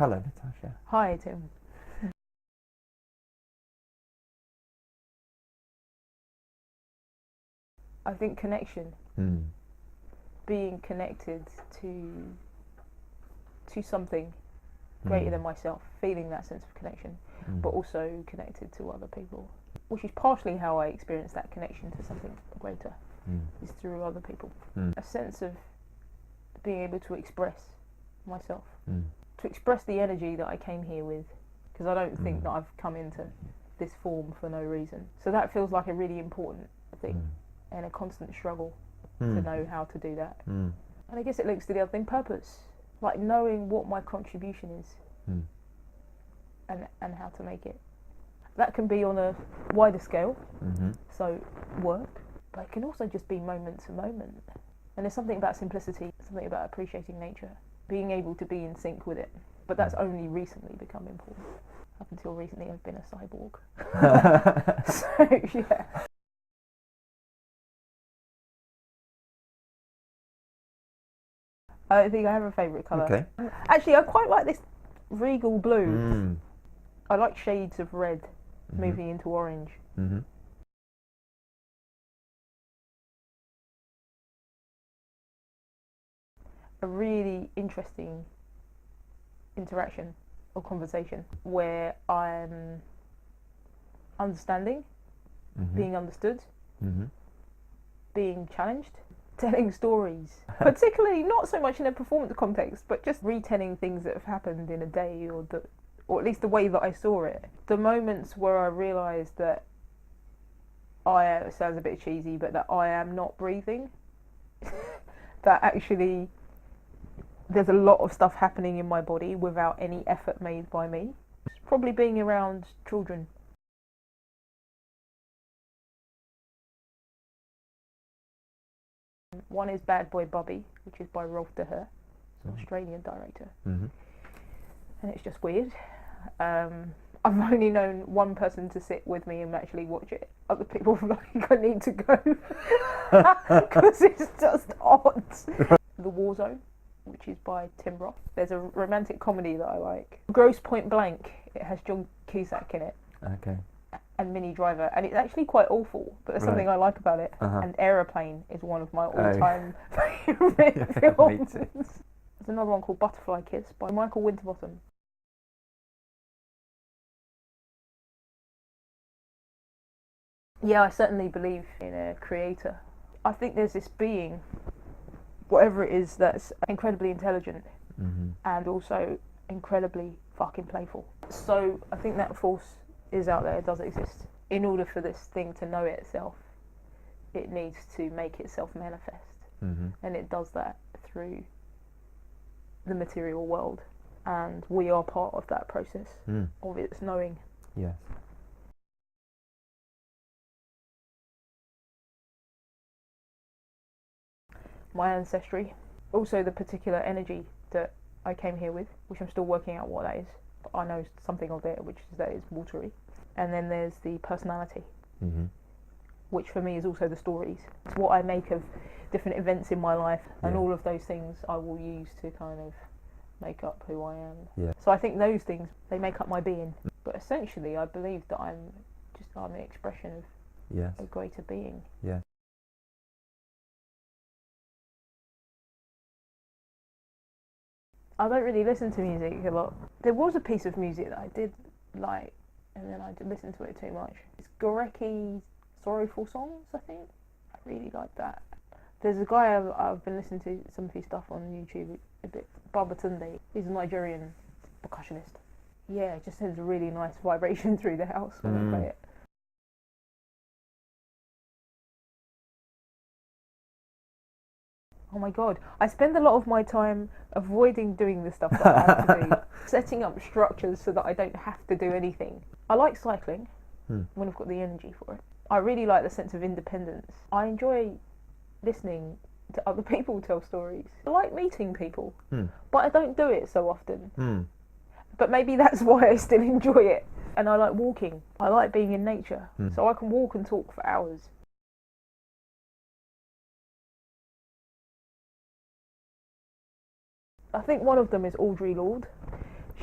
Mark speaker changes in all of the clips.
Speaker 1: Hello, Natacha.
Speaker 2: Hi, Tim. I think connection, being connected to something greater than myself, feeling that sense of connection, but also connected to other people, which is partially how I experience that connection to something greater, is through other people. A sense of being able to express myself, to express the energy that I came here with, because I don't think that I've come into this form for no reason. So that feels like a really important thing, and a constant struggle to know how to do that. And I guess it links to the other thing, purpose, like knowing what my contribution is, and how to make it. That can be on a wider scale, so work, but it can also just be moment to moment. And there's something about simplicity, something about appreciating nature, being able to be in sync with it. But that's only recently become important. Up until recently, I've been a cyborg. So, yeah. I don't think I have a favourite colour.
Speaker 1: Okay.
Speaker 2: Actually, I quite like this regal blue. I like shades of red moving into orange. A really interesting interaction or conversation where I'm understanding, being understood, being challenged, telling stories, particularly not so much in a performance context, but just retelling things that have happened in a day, or at least the way that I saw it. The moments where I realised that it sounds a bit cheesy, but that I am not breathing, that actually there's a lot of stuff happening in my body without any effort made by me. It's probably being around children. One is Bad Boy Bubby, which is by Rolf de Heer, an Australian director. And it's just weird. I've only known one person to sit with me and actually watch it. Other people are like, I need to go. Because it's just odd. The War Zone, which is by Tim Roth. There's a romantic comedy that I like. Gross Point Blank. It has John Cusack in it.
Speaker 1: Okay.
Speaker 2: And Minnie Driver, and it's actually quite awful, but there's something I like about it. And Aeroplane is one of my all-time favourite films. There's another one called Butterfly Kiss by Michael Winterbottom. Yeah, I certainly believe in a creator. I think there's this being, whatever it is, that's incredibly intelligent and also incredibly fucking playful. So I think that force is out there, it does exist. In order for this thing to know itself, it needs to make itself manifest. And it does that through the material world. And we are part of that process of its knowing.
Speaker 1: Yes.
Speaker 2: My ancestry, also the particular energy that I came here with, which I'm still working out what that is. But I know something of it, which is that it's watery. And then there's the personality, which for me is also the stories. It's what I make of different events in my life, and all of those things I will use to kind of make up who I am.
Speaker 1: Yeah.
Speaker 2: So I think those things, they make up my being. But essentially I believe that I'm an expression of a greater being.
Speaker 1: Yeah.
Speaker 2: I don't really listen to music a lot. There was a piece of music that I did like, and then I did listen to it too much. It's Gorecki's Sorrowful Songs, I think. I really like that. There's a guy I've been listening to some of his stuff on YouTube a bit, Babatunde. He's a Nigerian percussionist. Yeah, it just sends a really nice vibration through the house when I play it. Oh my god, I spend a lot of my time avoiding doing the stuff that I have to do, setting up structures so that I don't have to do anything. I like cycling when I've got the energy for it. I really like the sense of independence. I enjoy listening to other people tell stories. I like meeting people, but I don't do it so often. But maybe that's why I still enjoy it. And I like walking. I like being in nature, so I can walk and talk for hours. I think one of them is Audre Lorde.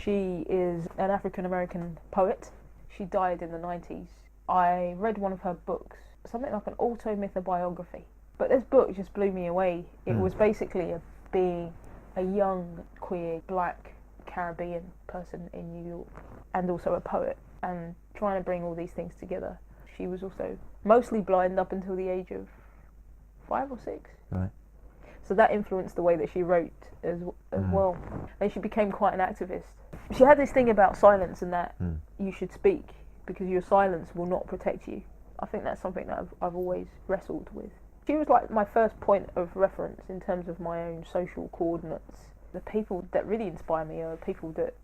Speaker 2: She is an African-American poet. She died in the 90s. I read one of her books, something like an auto-mythobiography. But this book just blew me away. It was basically being a young, queer, black, Caribbean person in New York, and also a poet, and trying to bring all these things together. She was also mostly blind up until the age of 5 or 6.
Speaker 1: Right.
Speaker 2: So that influenced the way that she wrote as well. And she became quite an activist. She had this thing about silence and that you should speak because your silence will not protect you. I think that's something that I've always wrestled with. She was like my first point of reference in terms of my own social coordinates. The people that really inspire me are people that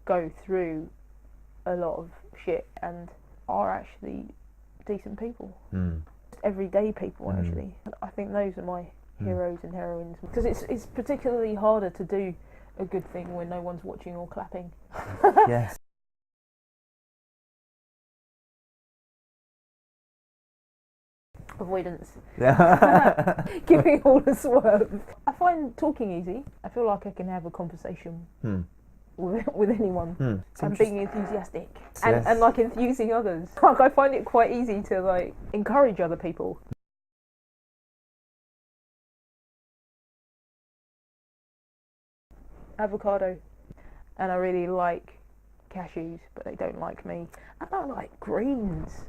Speaker 2: go through a lot of shit and are actually decent people. Everyday people, actually. I think those are my heroes and heroines, because it's particularly harder to do a good thing when no one's watching or clapping.
Speaker 1: Yes.
Speaker 2: Avoidance. Giving all the swerve. I find talking easy. I feel like I can have a conversation with anyone. And being enthusiastic. And like enthusing others. Like I find it quite easy to like encourage other people. Avocado. And I really like cashews, but they don't like me. I don't like greens.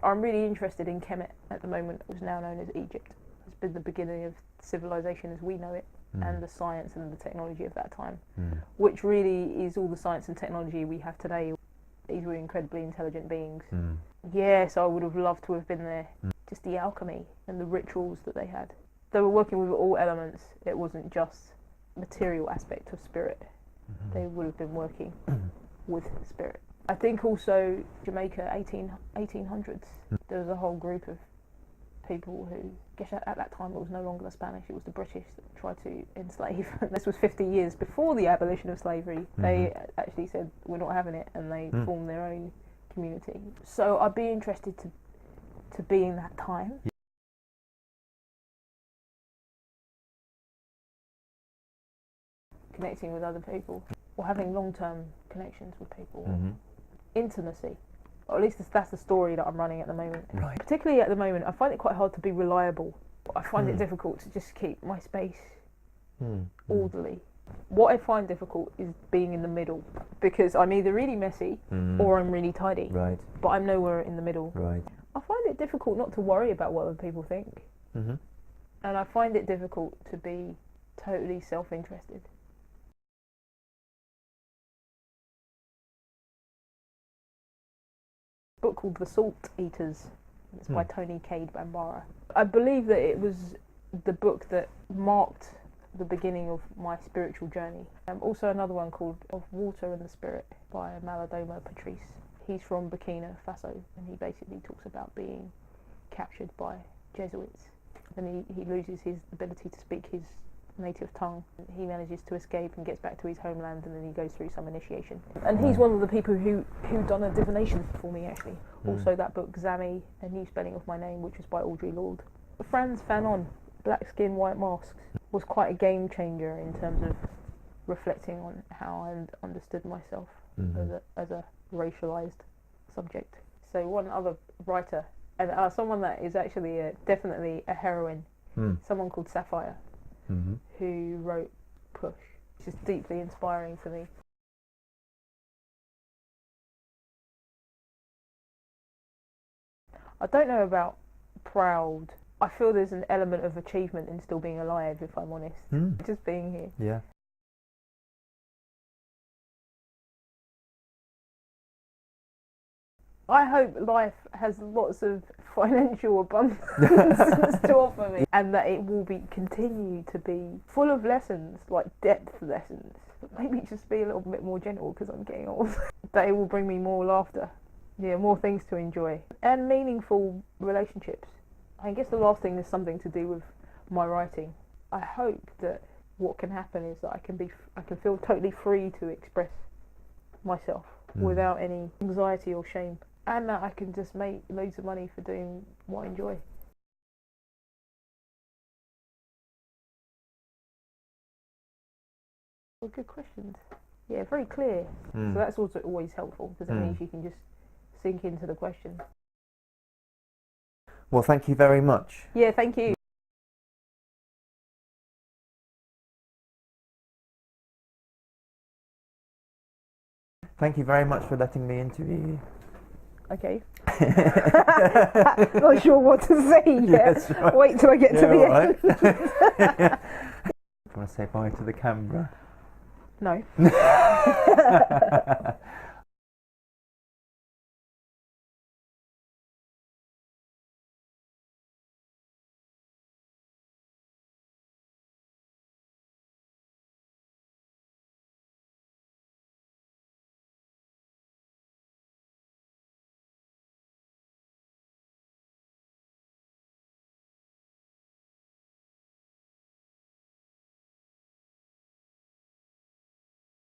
Speaker 2: I'm really interested in Kemet at the moment, which is now known as Egypt. It's been the beginning of civilization as we know it, and the science and the technology of that time, which really is all the science and technology we have today. These were incredibly intelligent beings. Yes, I would have loved to have been there. Just the alchemy and the rituals that they had. They were working with all elements. It wasn't just material aspect of spirit. They would have been working with spirit. I think also Jamaica, 1800s, there was a whole group of people who, I guess at that time it was no longer the Spanish, it was the British that tried to enslave. This was 50 years before the abolition of slavery. They actually said, we're not having it, and they formed their own community. So I'd be interested to be in that time. Connecting with other people, or having long-term connections with people. Intimacy. Or at least that's the story that I'm running at the moment.
Speaker 1: Right.
Speaker 2: Particularly at the moment, I find it quite hard to be reliable. I find it difficult to just keep my space orderly. What I find difficult is being in the middle, because I'm either really messy or I'm really tidy.
Speaker 1: Right.
Speaker 2: But I'm nowhere in the middle.
Speaker 1: Right.
Speaker 2: I find it difficult not to worry about what other people think. And I find it difficult to be totally self-interested. Book called The Salt Eaters. It's by Tony Cade Bambara. I believe that it was the book that marked the beginning of my spiritual journey. Also another one called Of Water and the Spirit by Malidoma Patrice. He's from Burkina Faso, and he basically talks about being captured by Jesuits. Then he loses his ability to speak his native tongue. He manages to escape and gets back to his homeland, and then he goes through some initiation. And he's one of the people who done a divination for me, actually. Also that book, Zami, A New Spelling of My Name, which was by Audrey Lorde. Frantz Fanon, Black Skin, White Masks, was quite a game changer in terms of reflecting on how I understood myself as a racialized subject. So one other writer, and someone that is actually definitely a heroine, someone called Sapphire, who wrote Push, which is deeply inspiring for me. I don't know about proud. I feel there's an element of achievement in still being alive, if I'm honest. Just being here.
Speaker 1: Yeah.
Speaker 2: I hope life has lots of financial abundance to offer me, and that it will continue to be full of lessons, like depth lessons. But maybe just be a little bit more gentle because I'm getting old. That it will bring me more laughter, more things to enjoy, and meaningful relationships. I guess the last thing is something to do with my writing. I hope that what can happen is that I can feel totally free to express myself without any anxiety or shame. And that I can just make loads of money for doing what I enjoy. Oh, good questions. Yeah, very clear. So that's also always helpful because that means you can just sink into the question.
Speaker 1: Well, thank you very much.
Speaker 2: Yeah, thank you.
Speaker 1: Thank you very much for letting me interview you.
Speaker 2: Okay. Not sure what to say yet.
Speaker 1: Yes, right.
Speaker 2: Wait till I get to the end.
Speaker 1: Want to say bye to the camera?
Speaker 2: No.